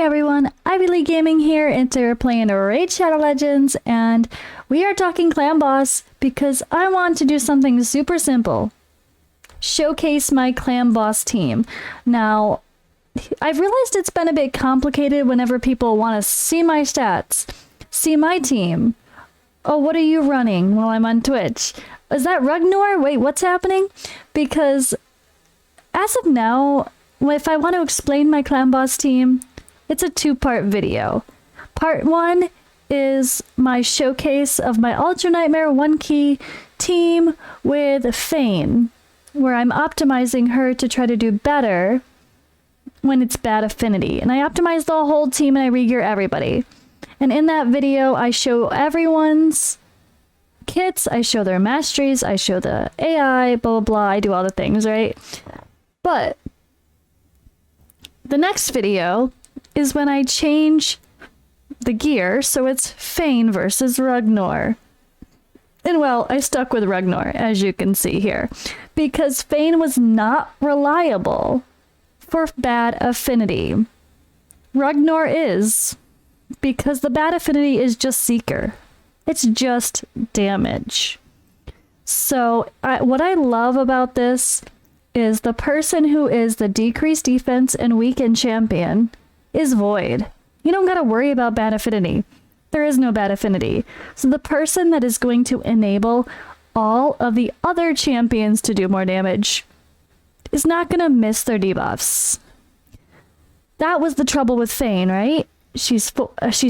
everyone, Ivy League Gaming here, and today we're playing Raid Shadow Legends, and we are talking Clan Boss because I want to do something super simple. Showcase my Clan Boss team. Now, I've realized it's been a bit complicated whenever people want to see my stats, see my team. Oh, what are you running while I'm on Twitch? Is that RUGNOR? Wait, what's happening? Because as of now, if I want to explain my Clan Boss team, it's a two-part video. Part one is my showcase of my Ultra Nightmare 1-key team with Fane, where I'm optimizing her to try to do better when it's bad affinity. And I optimize the whole team and I re-gear everybody. And in that video, I show everyone's kits, I show their masteries, I show the AI, blah, blah, blah. I do all the things, right? But the next video is when I change the gear, so it's Fane versus RUGNOR. And well, I stuck with RUGNOR, as you can see here, because Fane was not reliable for bad affinity. RUGNOR is, because the bad affinity is just Seeker. It's just damage. So what I love about this is the person who is the decreased defense and weakened champion is Void. You don't gotta worry about bad affinity. There is no bad affinity. So the person that is going to enable all of the other champions to do more damage is not gonna miss their debuffs. That was the trouble with Fane, right? She's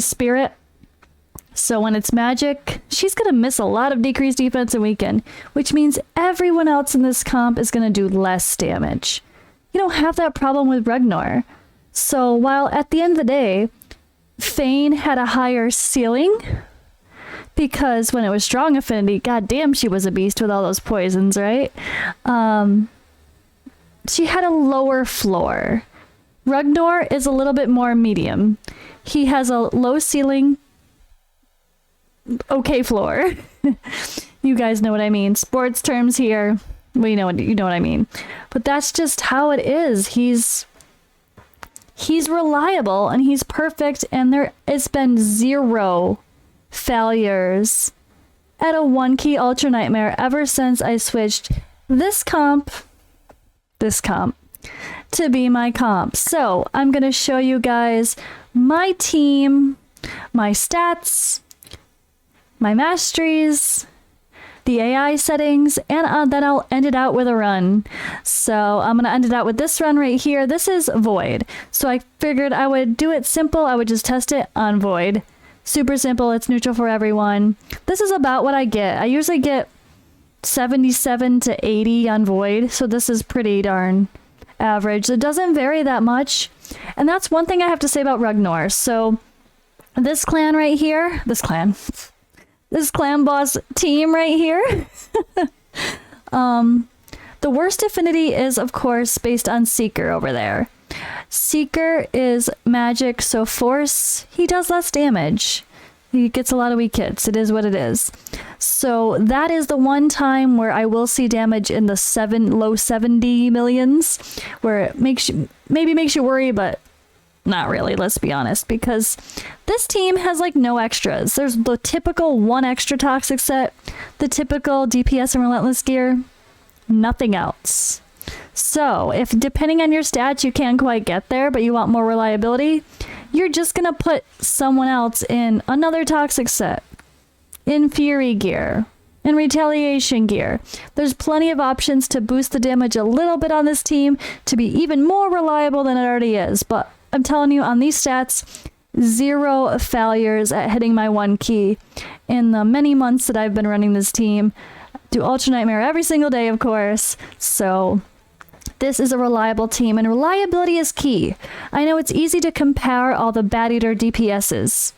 spirit. So when it's magic, she's gonna miss a lot of decreased defense and weaken, which means everyone else in this comp is gonna do less damage. You don't have that problem with RUGNOR. So while at the end of the day, Fane had a higher ceiling, because when it was strong affinity, goddamn, she was a beast with all those poisons, right? She had a lower floor. RUGNOR is a little bit more medium. He has a low ceiling, okay floor. You guys know what I mean. Sports terms here. Well, you know what I mean. But that's just how it is. He's reliable and he's perfect, and there has been 0 failures at a 1-key Ultra Nightmare ever since I switched this comp to be my comp. So I'm gonna show you guys my team, my stats, my masteries, the AI settings, and then I'll end it out with a run. So I'm gonna end it out with this run right here. This is Void. So I figured I would do it simple. I would just test it on Void. Super simple. It's neutral for everyone. This is about what I get. I usually get 77 to 80 on Void. So this is pretty darn average. It doesn't vary that much. And that's one thing I have to say about RUGNOR. So this clan right here, this Clan Boss team right here. The worst affinity is, of course, based on Seeker over there. Seeker is magic, so force, he does less damage. He gets a lot of weak hits. It is what it is. So that is the one time where I will see damage in the low 70 millions, where it makes you worry, but not really, let's be honest, because this team has like no extras. There's the typical 1 extra toxic set, the typical DPS and relentless gear, nothing else. So if depending on your stats you can't quite get there, but you want more reliability, you're just gonna put someone else in another toxic set, in Fury gear, in retaliation gear. There's plenty of options to boost the damage a little bit on this team to be even more reliable than it already is, but I'm telling you, on these stats, 0 failures at hitting my 1-key in the many months that I've been running this team. Do Ultra Nightmare every single day, of course. So this is a reliable team, and reliability is key. I know it's easy to compare all the Bateater DPSs,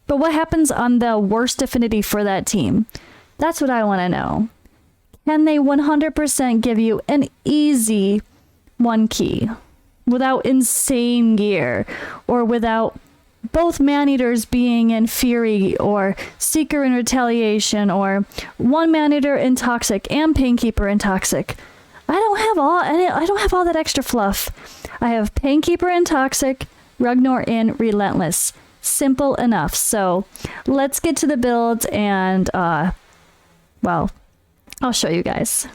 but what happens on the worst affinity for that team? That's what I want to know. Can they 100% give you an easy 1-key? Without insane gear, or without both Man-Eaters being in Fury, or Seeker in Retaliation, or 1 Man-Eater in Toxic and Painkeeper in Toxic. I don't have all that extra fluff. I have Painkeeper in Toxic, RUGNOR in Relentless. Simple enough. So let's get to the build and, well, I'll show you guys.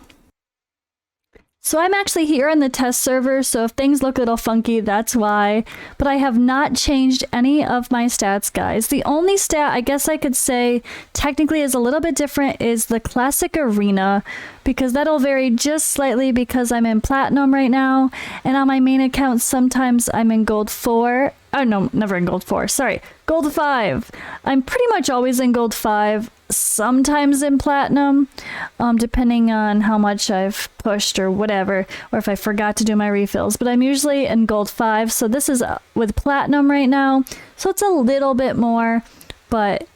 So I'm actually here in the test server, so if things look a little funky, that's why. But I have not changed any of my stats, guys. The only stat I guess I could say technically is a little bit different is the Classic Arena, because that'll vary just slightly because I'm in Platinum right now. And on my main account, sometimes I'm in Gold 4. Oh, no, never in Gold 4. Sorry, Gold 5. I'm pretty much always in Gold 5, sometimes in Platinum, depending on how much I've pushed or whatever, or if I forgot to do my refills. But I'm usually in Gold 5, so this is with Platinum right now. So it's a little bit more, but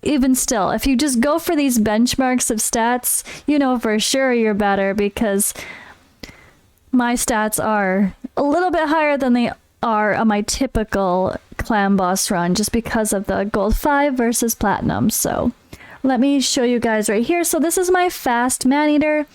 even still, if you just go for these benchmarks of stats, you know for sure you're better, because my stats are a little bit higher than they are on my typical clan boss run, just because of the Gold 5 versus Platinum. So let me show you guys right here. So this is my fast Maneater.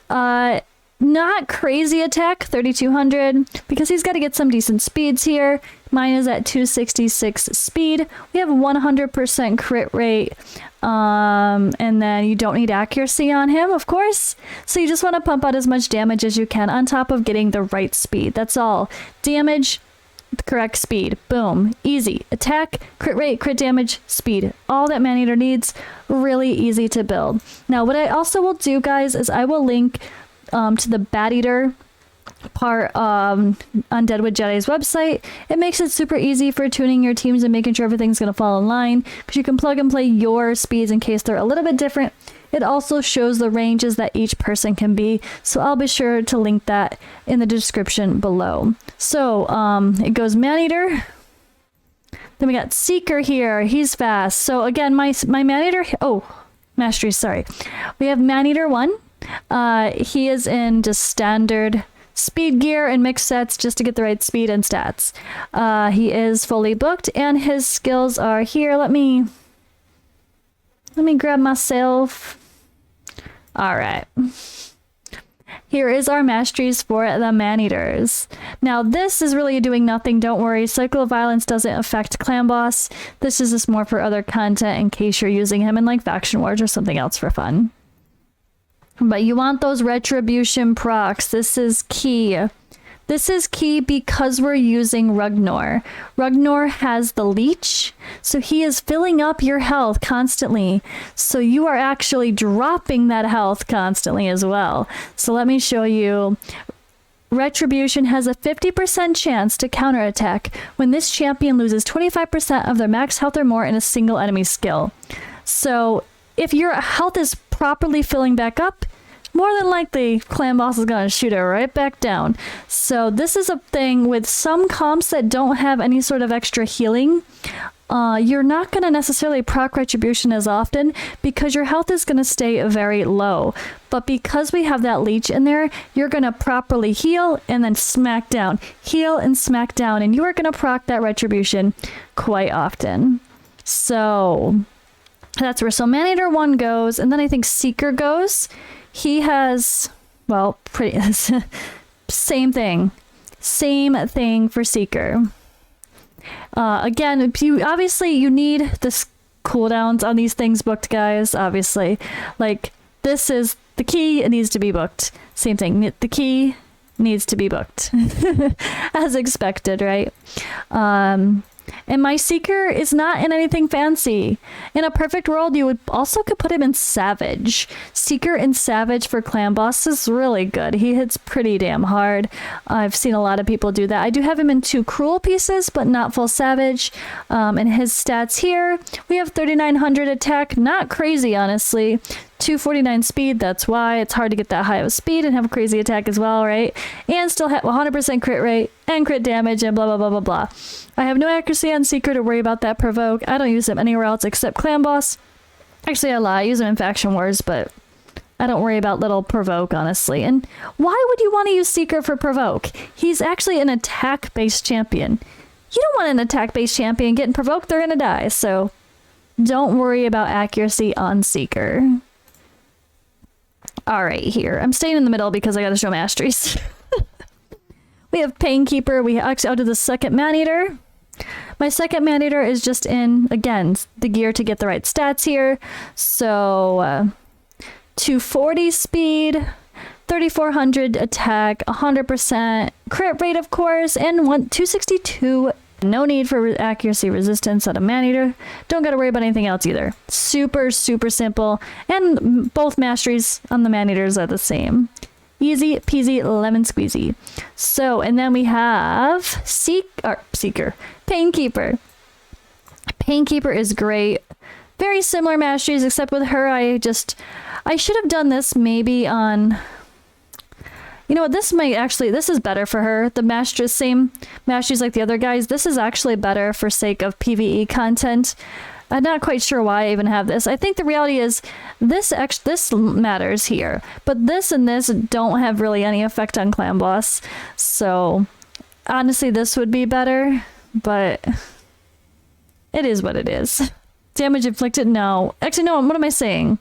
Not crazy attack, 3200, because he's got to get some decent speeds here. Mine is at 266 speed. We have 100% crit rate, and then you don't need accuracy on him, of course. So you just want to pump out as much damage as you can on top of getting the right speed. That's all. Damage, correct speed. Boom. Easy. Attack, crit rate, crit damage, speed. All that Maneater needs. Really easy to build. Now, what I also will do, guys, is I will link to the Bateater part on Deadwood Jedi's website. It makes it super easy for tuning your teams and making sure everything's going to fall in line, because you can plug and play your speeds in case they're a little bit different. It also shows the ranges that each person can be, so I'll be sure to link that in the description below. So it goes Maneater. Then we got Seeker here. He's fast. So again, my Maneater, Masteries, sorry. We have Maneater 1. He is in just standard speed gear and mixed sets just to get the right speed and stats. He is fully booked, and his skills are here. Let me grab myself. All right. Here is our Masteries for the Maneaters. Now, this is really doing nothing. Don't worry. Cycle of Violence doesn't affect Clan Boss. This is just more for other content in case you're using him in like Faction Wars or something else for fun. But you want those retribution procs. This is key. This is key because we're using RUGNOR. RUGNOR has the leech, so he is filling up your health constantly. So you are actually dropping that health constantly as well. So let me show you. Retribution has a 50% chance to counterattack when this champion loses 25% of their max health or more in a single enemy skill. So if your health is properly filling back up, more than likely Clan Boss is going to shoot it right back down. So this is a thing with some comps that don't have any sort of extra healing. You're not going to necessarily proc Retribution as often because your health is going to stay very low. But because we have that leech in there, you're going to properly heal and then smack down. Heal and smack down, and you are going to proc that Retribution quite often. So that's where Maneater 1 goes, and then I think Seeker goes. He has, well, pretty same thing for Seeker. Again, you need this cooldowns on these things booked, guys. Obviously, like this is the key; it needs to be booked. Same thing. The key needs to be booked, as expected, right? And my Seeker is not in anything fancy. In a perfect world, you would also could put him in Savage. Seeker in Savage for Clan Boss is really good. He hits pretty damn hard. I've seen a lot of people do that. I do have him in 2 Cruel pieces, but not full Savage. And his stats here, we have 3900 attack. Not crazy, honestly. 249 speed, that's why it's hard to get that high of a speed and have a crazy attack as well, right? And still have 100% crit rate and crit damage and blah, blah, blah, blah, blah. I have no accuracy on Seeker to worry about that provoke. I don't use him anywhere else except Clan Boss. Actually, I lie. I use him in Faction Wars, but I don't worry about little provoke, honestly. And why would you want to use Seeker for provoke? He's actually an attack-based champion. You don't want an attack-based champion getting provoked, they're gonna die. So don't worry about accuracy on Seeker. All right, here. I'm staying in the middle because I got to show Masteries. We have Painkeeper. We actually, I'll do the second Maneater. My second Maneater is just in, again, the gear to get the right stats here. So 240 speed, 3400 attack, 100% crit rate, of course, and 262. No need for accuracy resistance on a Maneater. Don't got to worry about anything else either. Super, super simple. And both Masteries on the Maneaters are the same. Easy peasy lemon squeezy. So, and then we have Seeker. Painkeeper. Painkeeper is great. Very similar Masteries, except with her, I should have done this maybe on... You know what, this is better for her. The Masteries, same Masteries like the other guys. This is actually better for sake of PvE content. I'm not quite sure why I even have this. I think the reality is this matters here, but this and this don't have really any effect on Clan Boss. So honestly, this would be better, but it is what it is. Damage inflicted? No. Actually, no, what am I saying?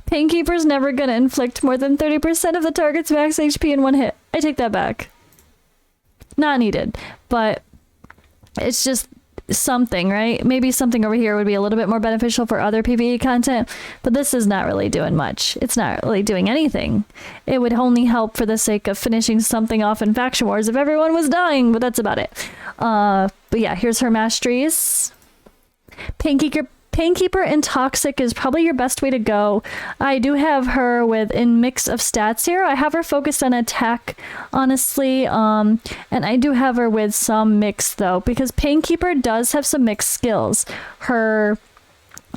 Painkeeper's never gonna inflict more than 30% of the target's max HP in one hit. I take that back. Not needed, but it's just something, right? Maybe something over here would be a little bit more beneficial for other PvE content, but this is not really doing much. It's not really doing anything. It would only help for the sake of finishing something off in Faction Wars if everyone was dying, but that's about it. But yeah, here's her Masteries. Painkeeper and Toxic is probably your best way to go. I do have her with in mix of stats here. I have her focused on attack, honestly, and I do have her with some mix though, because Painkeeper does have some mixed skills. Her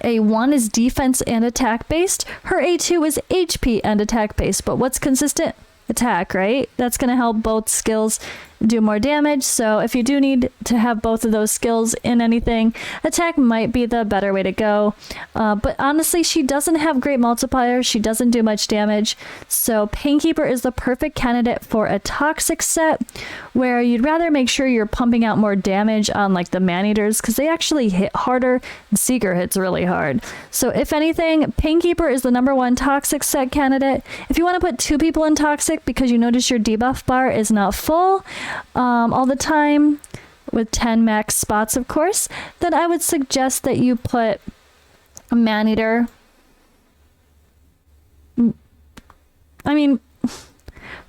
A1 is defense and attack based. Her A2 is HP and attack based, but what's consistent? Attack, right? That's going to help both skills do more damage. So if you do need to have both of those skills in anything, attack might be the better way to go. But honestly, she doesn't have great multipliers. She doesn't do much damage. So Painkeeper is the perfect candidate for a toxic set where you'd rather make sure you're pumping out more damage on like the Maneaters because they actually hit harder and Seeker hits really hard. So if anything, Painkeeper is the #1 toxic set candidate. If you want to put 2 people in toxic because you notice your debuff bar is not full, all the time with 10 max spots, of course, then I would suggest that you put a Maneater. I mean,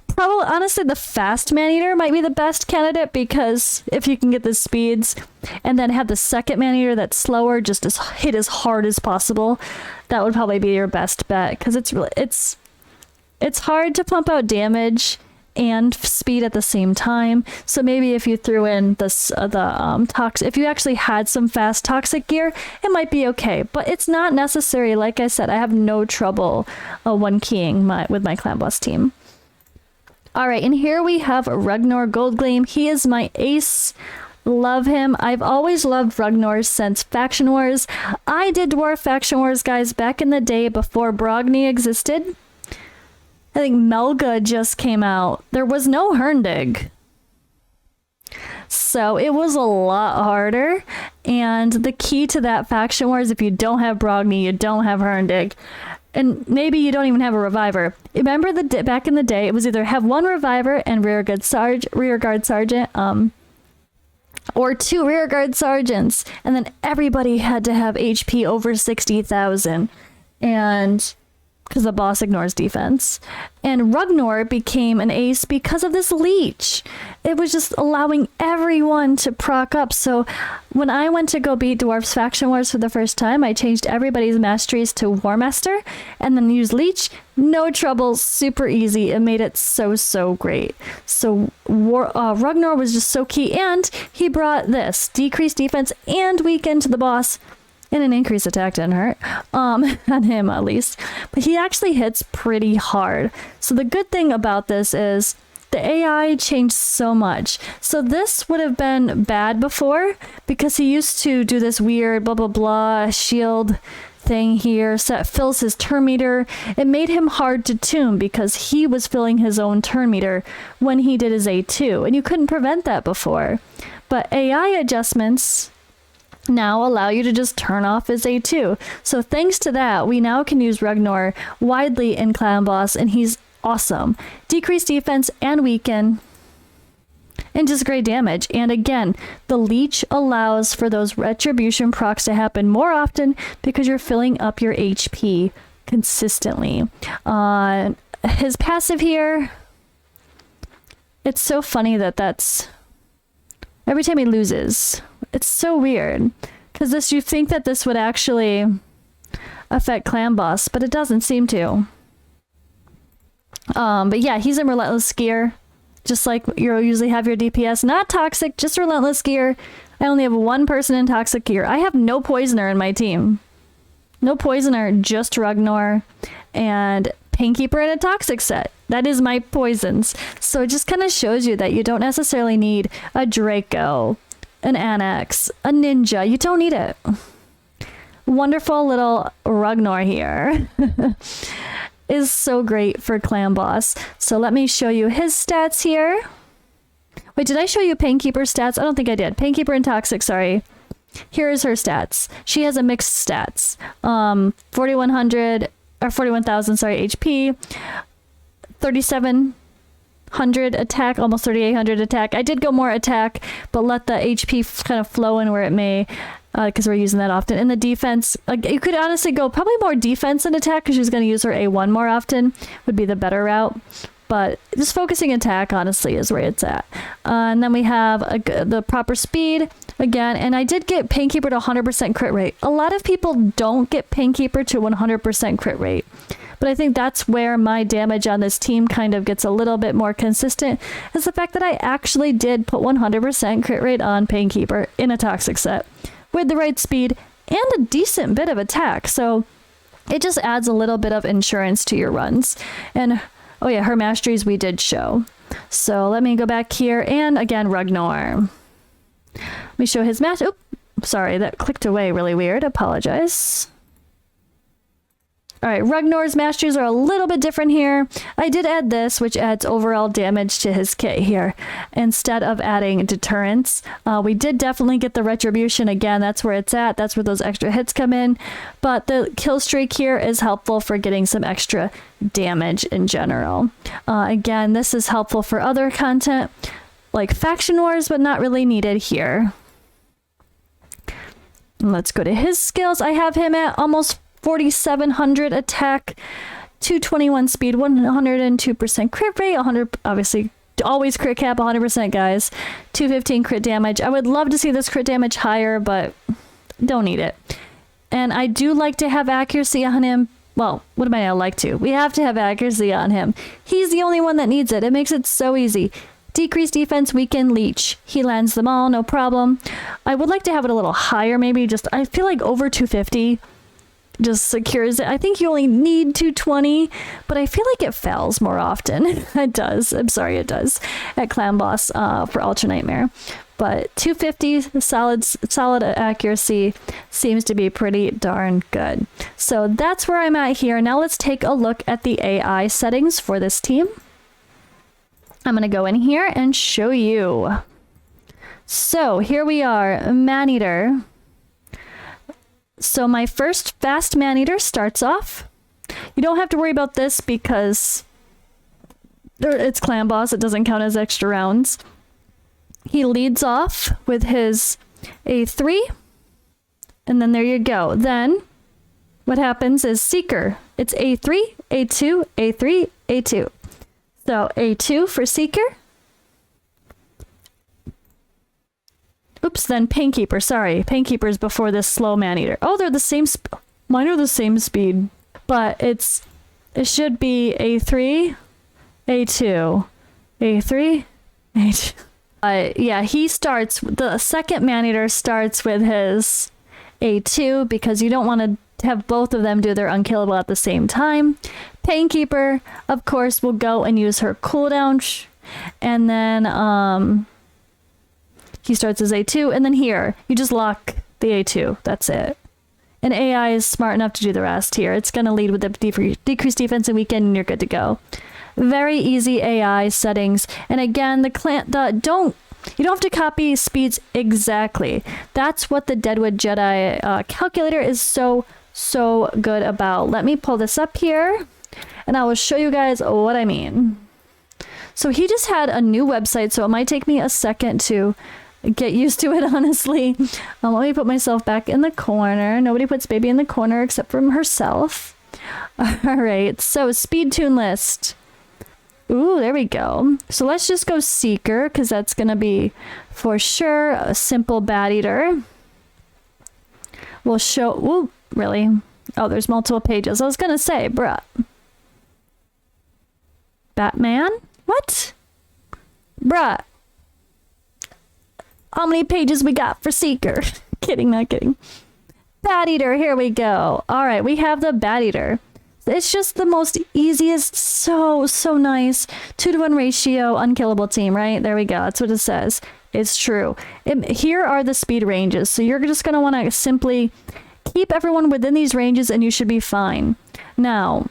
probably, honestly, the fast Maneater might be the best candidate because if you can get the speeds and then have the second Maneater that's slower, just hit as hard as possible, that would probably be your best bet because it's hard to pump out damage and speed at the same time. So maybe if you threw in toxic, if you actually had some fast toxic gear, it might be okay, but it's not necessary. Like I said, I have no trouble one keying with my Clan Boss team. All right, and here we have RUGNOR Goldgleam. He is my ace. Love him. I've always loved RUGNOR since Faction Wars. I did Dwarf Faction Wars, guys, back in the day before Brogni existed. I think Melga just came out. There was no Herndig. So it was a lot harder. And the key to that Faction Wars, if you don't have Brogni, you don't have Herndig. And maybe you don't even have a Reviver. Remember back in the day, it was either have 1 Reviver and Rearguard Sergeant, or 2 Rearguard Sergeants. And then everybody had to have HP over 60,000. And because the boss ignores defense. And RUGNOR became an ace because of this leech. It was just allowing everyone to proc up. So when I went to go beat Dwarf's Faction Wars for the first time, I changed everybody's Masteries to War Master and then used leech. No trouble, super easy. It made it so great. So RUGNOR was just so key, and he brought this decreased defense and weaken to the boss. And an increased attack didn't hurt, on him at least. But he actually hits pretty hard. So the good thing about this is the AI changed so much. So this would have been bad before because he used to do this weird blah blah blah shield thing here, fills his turn meter. It made him hard to tune because he was filling his own turn meter when he did his A2, and you couldn't prevent that before. But AI adjustments now allow you to just turn off his A2. So thanks to that, we now can use RUGNOR widely in Clan Boss, and he's awesome. Decreased defense and weaken. and just great damage. And again, the leech allows for those retribution procs to happen more often because you're filling up your HP consistently. His passive here, it's so funny that that's every time he loses. It's so weird because this, you think that this would actually affect Clan Boss, but it doesn't seem to. But yeah, he's in Relentless Gear, just like you usually have your DPS. Not Toxic, just Relentless Gear. I only have one person in Toxic Gear. I have no Poisoner in my team. No Poisoner, just RUGNOR and Painkeeper in a Toxic set. That is my poisons. So it just kind of shows you that you don't necessarily need a Draco, an Annex, a Ninja. You don't need it. Wonderful little RUGNOR here. Is so great for Clan Boss. So let me show you his stats here. Wait, did I show you Painkeeper's stats? I don't think I did. Painkeeper and Toxic, sorry. Here is her stats. She has a mixed stats. 4100 or 41,000, sorry, HP. 3,700 attack, almost 3,800 attack. I did go more attack, but let the HP kind of flow in where it may, because we're using that often. In the defense, you could honestly go probably more defense than attack because she's going to use her A1 more often, would be the better route. But just focusing attack, honestly, is where it's at. And then we have the proper speed again. And I did get Painkeeper to 100% crit rate. A lot of people don't get Painkeeper to 100% crit rate. But I think that's where my damage on this team kind of gets a little bit more consistent, is the fact that I actually did put 100% crit rate on Painkeeper in a Toxic set with the right speed and a decent bit of attack. So it just adds a little bit of insurance to your runs. And oh yeah, her Masteries we did show. So let me go back here, and again, RUGNOR. Let me show his Oop, sorry, that clicked away really weird. Apologize. All right, RUGNOR's Masteries are a little bit different here. I did add this, which adds overall damage to his kit here, instead of adding deterrence. We did definitely get the retribution again. That's where it's at. That's where those extra hits come in. But the kill streak here is helpful for getting some extra damage in general. Again, this is helpful for other content like Faction Wars, but not really needed here. Let's go to his skills. I have him at almost 4,700 attack, 221 speed, 102% crit rate, 100, obviously always crit cap 100%, guys. 215 crit damage. I would love to see this crit damage higher, but don't need it. And I do like to have accuracy on him. Well, what am I like to? We have to have accuracy on him. He's the only one that needs it. It makes it so easy. Decrease defense, weaken, leech. He lands them all, no problem. I would like to have it a little higher, maybe just, I feel like over 250 just secures it. I think you only need 220, but I feel like it fails more often. It does. I'm sorry, it does at Clan Boss for Ultra Nightmare. But 250 solid accuracy seems to be pretty darn good. So that's where I'm at here. Now let's take a look at the AI settings for this team. I'm going to go in here and show you. So here we are, Maneater. So my first fast Maneater starts off. You don't have to worry about this because it's Clan Boss. It doesn't count as extra rounds. He leads off with his A3. And then there you go. Then what happens is Seeker. It's A3, A2, A3, A2. So A2 for Seeker. Oops, then Painkeeper, sorry. Painkeeper's before this slow Maneater. Oh, they're the same, mine are the same speed, but it should be A3, A2, A3, A2. Yeah, he starts, the second Maneater starts with his A2 because you don't want to have both of them do their unkillable at the same time. Painkeeper, of course, will go and use her cooldown, and then, he starts as A2, and then here, you just lock the A2. That's it. And AI is smart enough to do the rest here. It's going to lead with the decreased defense and weaken, and you're good to go. Very easy AI settings. And again, you don't have to copy speeds exactly. That's what the Deadwood Jedi calculator is so good about. Let me pull this up here, and I will show you guys what I mean. So he just had a new website, so it might take me a second to get used to it, honestly. Let me put myself back in the corner. Nobody puts baby in the corner except for herself. All right, so speed tune list. Ooh, there we go. So let's just go Seeker, because that's going to be, for sure, a simple Bateater. We'll show... Ooh, really? Oh, there's multiple pages. I was going to say, bruh. Batman? What? Bruh. How many pages we got for Seeker? Kidding, not kidding. Bateater, here we go. All right, we have the Bateater. It's just the most easiest, so nice. 2-to-1 ratio, unkillable team, right? There we go. That's what it says. It's true. Here are the speed ranges. So you're just going to want to simply keep everyone within these ranges and you should be fine. Now,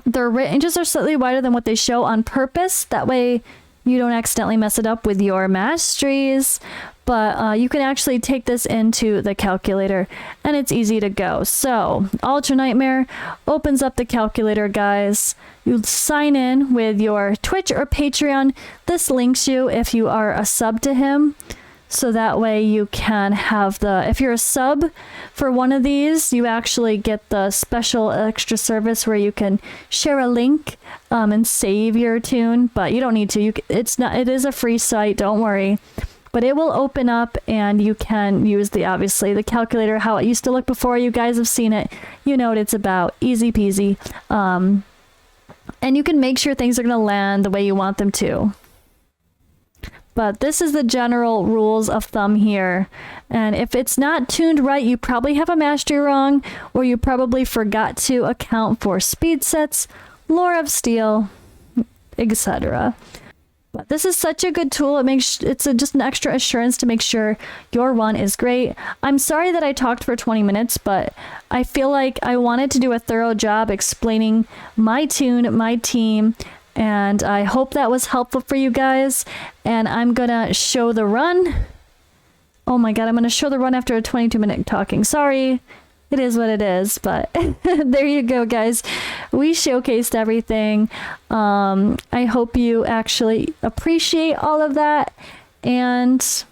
their ranges are slightly wider than what they show on purpose. That way you don't accidentally mess it up with your Masteries. But you can actually take this into the calculator and it's easy to go. So Ultra Nightmare opens up the calculator, guys. You sign in with your Twitch or Patreon. This links you if you are a sub to him. So that way you can have if you're a sub for one of these, you actually get the special extra service where you can share a link and save your tune, but you don't need to. It is a free site, don't worry. But it will open up and you can use obviously the calculator, how it used to look before. You guys have seen it. You know what it's about. Easy peasy. And you can make sure things are going to land the way you want them to. But this is the general rules of thumb here. And if it's not tuned right, you probably have a mastery wrong, or you probably forgot to account for speed sets, lore of steel, etc. But this is such a good tool. It's just an extra assurance to make sure your run is great. I'm sorry that I talked for 20 minutes, but I feel like I wanted to do a thorough job explaining my tune, my team, and I hope that was helpful for you guys. And I'm gonna show the run. Oh my god, I'm gonna show the run after a 22-minute talking. Sorry. It is what it is, but there you go, guys. We showcased everything. I hope you actually appreciate all of that, and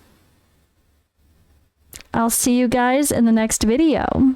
I'll see you guys in the next video.